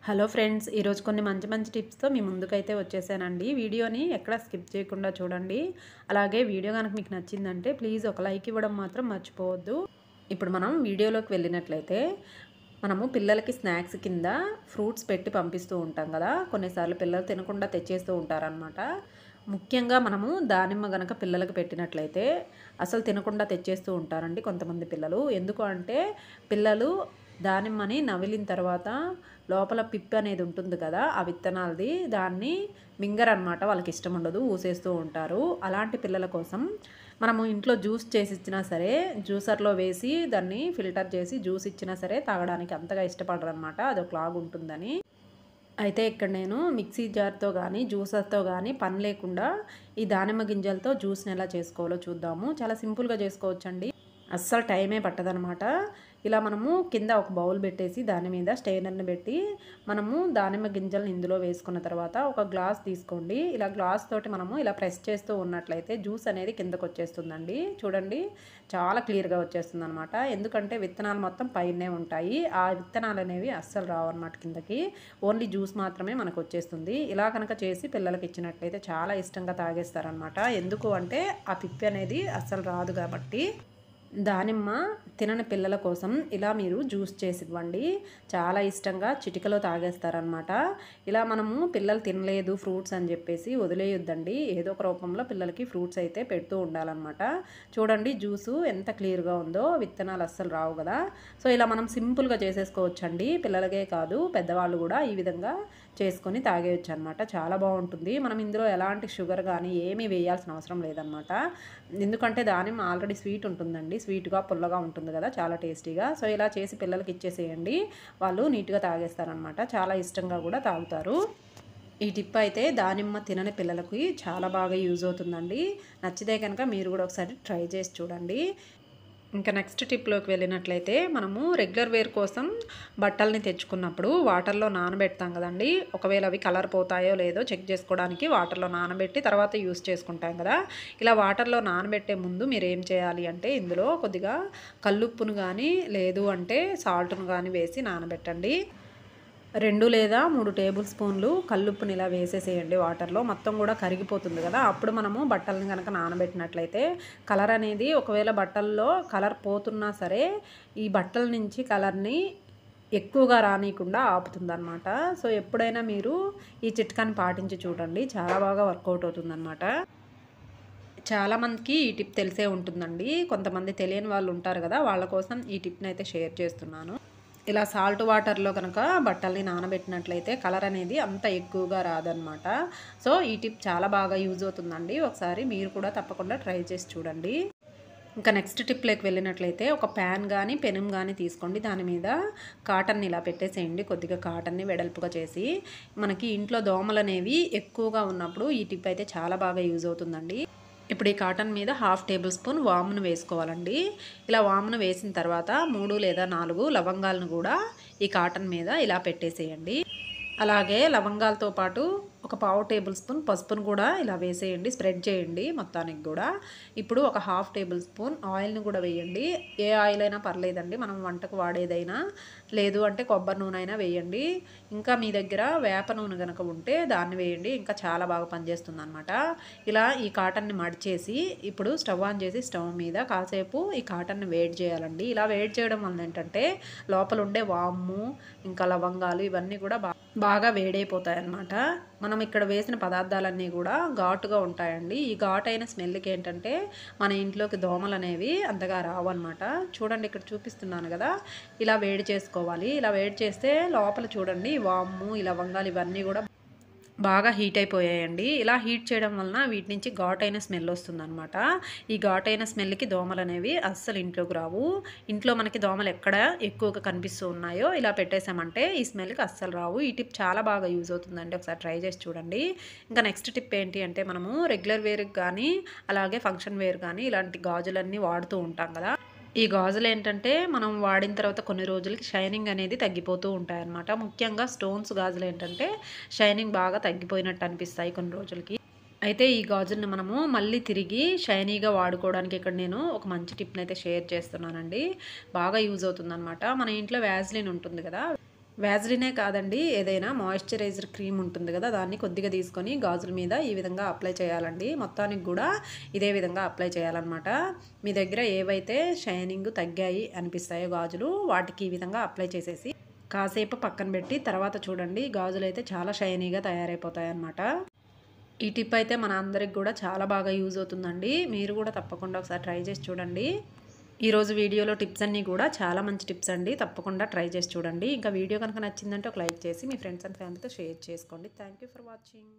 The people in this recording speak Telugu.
హలో ఫ్రెండ్స్, ఈరోజు కొన్ని మంచి టిప్స్తో మీ ముందుకైతే వచ్చేసానండి. వీడియోని ఎక్కడ స్కిప్ చేయకుండా చూడండి. అలాగే వీడియో కనుక మీకు నచ్చిందంటే ప్లీజ్ ఒక లైక్ ఇవ్వడం మాత్రం మర్చిపోవద్దు. ఇప్పుడు మనం వీడియోలోకి వెళ్ళినట్లయితే మనము పిల్లలకి స్నాక్స్ కింద ఫ్రూట్స్ పెట్టి పంపిస్తూ ఉంటాం కదా. కొన్నిసార్లు పిల్లలు తినకుండా తెచ్చేస్తూ ఉంటారనమాట. ముఖ్యంగా మనము దానిమ్మ గనక పిల్లలకి పెట్టినట్లయితే అసలు తినకుండా తెచ్చేస్తూ ఉంటారండి కొంతమంది పిల్లలు. ఎందుకు అంటే పిల్లలు దానిమ్మని నమిలిన తర్వాత లోపల పిప్పి అనేది ఉంటుంది కదా, ఆ విత్తనాలది, దాన్ని మింగరనమాట. వాళ్ళకి ఇష్టం ఉండదు, ఊసేస్తూ ఉంటారు. అలాంటి పిల్లల కోసం మనము ఇంట్లో జ్యూస్ చేసి ఇచ్చినా సరే, జ్యూసర్లో వేసి దాన్ని ఫిల్టర్ చేసి జ్యూస్ ఇచ్చినా సరే తాగడానికి అంతగా ఇష్టపడరు అనమాట. అదొకలాగా ఉంటుందని. అయితే ఇక్కడ నేను మిక్సీ జార్తో కానీ జ్యూసర్తో కానీ పని లేకుండా ఈ దానిమ్మ గింజలతో జ్యూస్ని ఎలా చేసుకోవాలో చూద్దాము. చాలా సింపుల్గా చేసుకోవచ్చండి, అస్సలు టైమే పట్టదనమాట. ఇలా మనము కింద ఒక బౌల్ పెట్టేసి దాని మీద స్టెయినర్ని పెట్టి మనము దానిమ్మ గింజలను ఇందులో వేసుకున్న తర్వాత ఒక గ్లాస్ తీసుకోండి. ఇలా గ్లాస్ తోటి మనము ఇలా ప్రెస్ చేస్తూ ఉన్నట్లయితే జ్యూస్ అనేది కిందకు వచ్చేస్తుందండి. చూడండి, చాలా క్లియర్గా వచ్చేస్తుంది అనమాట. ఎందుకంటే విత్తనాలు మొత్తం పైనే ఉంటాయి, ఆ విత్తనాలు అనేవి అస్సలు రావన్నమాట కిందకి. ఓన్లీ జ్యూస్ మాత్రమే మనకు వచ్చేస్తుంది. ఇలా కనుక చేసి పిల్లలకి ఇచ్చినట్లయితే చాలా ఇష్టంగా తాగేస్తారనమాట. ఎందుకు అంటే ఆ పిప్పి అనేది అస్సలు రాదు కాబట్టి. దానిమ్మ తినని పిల్లల కోసం ఇలా మీరు జ్యూస్ చేసి ఇవ్వండి, చాలా ఇష్టంగా చిటికలో తాగేస్తారనమాట. ఇలా మనము పిల్లలు తినలేదు ఫ్రూట్స్ అని చెప్పేసి వదిలేయొద్దండి. ఏదో ఒక రూపంలో పిల్లలకి ఫ్రూట్స్ అయితే పెడుతూ ఉండాలన్నమాట. చూడండి జ్యూసు ఎంత క్లియర్గా ఉందో, విత్తనాలు అస్సలు రావు కదా. సో ఇలా మనం సింపుల్గా చేసేసుకోవచ్చండి. పిల్లలకే కాదు పెద్దవాళ్ళు కూడా ఈ విధంగా చేసుకొని తాగేయచ్చు అనమాట. చాలా బాగుంటుంది. మనం ఇందులో ఎలాంటి షుగర్ కానీ ఏమీ వేయాల్సిన అవసరం లేదనమాట. ఎందుకంటే దానిమ్మ ఆల్రెడీ స్వీట్ ఉంటుందండి, స్వీట్గా పుల్లగా ఉంటుంది కదా, చాలా టేస్టీగా. సో ఇలా చేసి పిల్లలకి ఇచ్చేసేయండి, వాళ్ళు నీట్గా తాగేస్తారనమాట. చాలా ఇష్టంగా కూడా తాగుతారు. ఈ టిప్ అయితే దానిమ్మ తినని పిల్లలకి చాలా బాగా యూజ్ అవుతుందండి. నచ్చితే కనుక మీరు కూడా ఒకసారి ట్రై చేసి చూడండి. ఇంకా నెక్స్ట్ టిప్లోకి వెళ్ళినట్లయితే మనము రెగ్యులర్ వేర్ కోసం బట్టల్ని తెచ్చుకున్నప్పుడు వాటర్లో నానబెడతాం కదండి. ఒకవేళ అవి కలర్ పోతాయో లేదో చెక్ చేసుకోవడానికి వాటర్లో నానబెట్టి తర్వాత యూస్ చేసుకుంటాం కదా. ఇలా వాటర్లో నానబెట్టే ముందు మీరు ఏం చేయాలి అంటే ఇందులో కొద్దిగా కల్లుప్పును కానీ లేదు అంటే సాల్ట్ను కానీ వేసి నానబెట్టండి. 2 లేదా 3 టేబుల్ స్పూన్లు కల్లుప్పుని ఇలా వేసేసేయండి వాటర్లో. మొత్తం కూడా కరిగిపోతుంది కదా. అప్పుడు మనము బట్టలను కనుక నానబెట్టినట్లయితే కలర్ అనేది, ఒకవేళ బట్టల్లో కలర్ పోతున్నా సరే ఈ బట్టల నుంచి కలర్ని ఎక్కువగా రానియకుండా ఆపుతుందన్నమాట. సో ఎప్పుడైనా మీరు ఈ చిట్కాని పాటించి చూడండి, చాలా బాగా వర్కౌట్ అవుతుందన్నమాట. చాలామందికి ఈ టిప్ తెలిసే ఉంటుందండి, కొంతమంది తెలియని వాళ్ళు ఉంటారు కదా, వాళ్ళ కోసం ఈ టిప్ని అయితే షేర్ చేస్తున్నాను. ఇలా సాల్ట్ వాటర్లో కనుక బట్టల్ని నానబెట్టినట్లయితే కలర్ అనేది అంత ఎక్కువగా రాదనమాట. సో ఈ టిప్ చాలా బాగా యూజ్ అవుతుందండి. ఒకసారి మీరు కూడా తప్పకుండా ట్రై చేసి చూడండి. ఇంకా నెక్స్ట్ టిప్లోకి వెళ్ళినట్లయితే ఒక ప్యాన్ కానీ పెనం కానీ తీసుకోండి. దాని మీద కాటన్ని ఇలా పెట్టేసేయండి, కొద్దిగా కాటన్ని వెడల్పుగా చేసి. మనకి ఇంట్లో దోమలు అనేవి ఎక్కువగా ఉన్నప్పుడు ఈ టిప్ అయితే చాలా బాగా యూజ్ అవుతుందండి. ఇప్పుడు ఈ కాటన్ మీద 1/2 టేబుల్ స్పూన్ వామును వేసుకోవాలండి. ఇలా వామును వేసిన తర్వాత 3 లేదా 4 లవంగాలను కూడా ఈ కాటన్ మీద ఇలా పెట్టేసేయండి. అలాగే లవంగాలతో పాటు ఒక 1/2 టేబుల్ స్పూన్ పసుపును కూడా ఇలా వేసేయండి, స్ప్రెడ్ చేయండి మొత్తానికి కూడా. ఇప్పుడు ఒక 1/2 టేబుల్ స్పూన్ ఆయిల్ని కూడా వేయండి. ఏ ఆయిల్ అయినా పర్లేదండి, మనం వంటకు వాడేదైనా, లేదు అంటే కొబ్బరి నూనె అయినా వేయండి. ఇంకా మీ దగ్గర వేప నూనె కనుక ఉంటే దాన్ని వేయండి, ఇంకా చాలా బాగా పనిచేస్తుంది అనమాట. ఇలా ఈ కాటన్ని మడిచేసి ఇప్పుడు స్టవ్ ఆన్ చేసి స్టవ్ మీద కాసేపు ఈ కాటన్ని వేడి చేయాలండి. ఇలా వేడి చేయడం వల్ల ఏంటంటే లోపల ఉండే వాము ఇంకా లవంగాలు ఇవన్నీ కూడా బాగా వేడైపోతాయి అన్నమాట. మనం ఇక్కడ వేసిన పదార్థాలన్నీ కూడా ఘాటుగా ఉంటాయండి. ఈ ఘాటైన స్మెల్కి ఏంటంటే మన ఇంట్లోకి దోమలు అనేవి అంతగా రావు అనమాట. చూడండి, ఇక్కడ చూపిస్తున్నాను కదా, ఇలా వేడి చేసుకోవాలి. ఇలా వేడి చేస్తే లోపల చూడండి వాము ఈ లవంగాలు ఇవన్నీ కూడా బాగా హీట్ అయిపోయాయండి. ఇలా హీట్ చేయడం వలన వీటి నుంచి ఘాటైన స్మెల్ వస్తుందన్నమాట. ఈ ఘాటైన స్మెల్కి దోమలు అనేవి అస్సలు ఇంట్లోకి రావు. ఇంట్లో మనకి దోమలు ఎక్కడ ఎక్కువగా కనిపిస్తూ ఉన్నాయో ఇలా పెట్టేసామంటే ఈ స్మెల్కి అస్సలు రావు. ఈ టిప్ చాలా బాగా యూజ్ అవుతుందండి, ఒకసారి ట్రై చేసి చూడండి. ఇంకా నెక్స్ట్ టిప్ ఏంటి అంటే మనము రెగ్యులర్ వేర్కి కానీ అలాగే ఫంక్షన్ వేర్ కానీ ఇలాంటి గాజులన్నీ వాడుతూ ఉంటాం కదా. ఈ గాజులు ఏంటంటే మనం వాడిన తర్వాత కొన్ని రోజులకి షైనింగ్ అనేది తగ్గిపోతూ ఉంటాయన్నమాట. ముఖ్యంగా స్టోన్స్ గాజులు ఏంటంటే షైనింగ్ బాగా తగ్గిపోయినట్టు అనిపిస్తాయి కొన్ని రోజులకి. అయితే ఈ గాజుల్ని మనము మళ్ళీ తిరిగి షైనీగా వాడుకోవడానికి ఇక్కడ నేను ఒక మంచి టిప్ని అయితే షేర్ చేస్తున్నానండి. బాగా యూజ్ అవుతుందన్నమాట. మన ఇంట్లో వ్యాజ్లిన్ ఉంటుంది కదా, వ్యాజ్లినే కాదండి, ఏదైనా మాయిశ్చరైజర్ క్రీమ్ ఉంటుంది కదా, దాన్ని కొద్దిగా తీసుకొని గాజుల మీద ఈ విధంగా అప్లై చేయాలండి. మొత్తానికి కూడా ఇదే విధంగా అప్లై చేయాలన్నమాట. మీ దగ్గర ఏవైతే షైనింగ్ తగ్గాయి అనిపిస్తాయో గాజులు, వాటికి ఈ విధంగా అప్లై చేసేసి కాసేపు పక్కన పెట్టి తర్వాత చూడండి, గాజులు అయితే చాలా షైనీగా తయారైపోతాయి అన్నమాట. ఈ టిప్ అయితే మన అందరికి కూడా చాలా బాగా యూజ్ అవుతుందండి. మీరు కూడా తప్పకుండా ఒకసారి ట్రై చేసి చూడండి. ఈరోజు వీడియోలో టిప్స్ అన్నీ కూడా చాలా మంచి టిప్స్ అండి. తప్పకుండా ట్రై చేసి చూడండి. ఇంకా వీడియో కనుక నచ్చిందంటే ఒక లైక్ చేసి మీ ఫ్రెండ్స్ అండ్ ఫ్యామిలీతో షేర్ చేసుకోండి. Thank you for watching.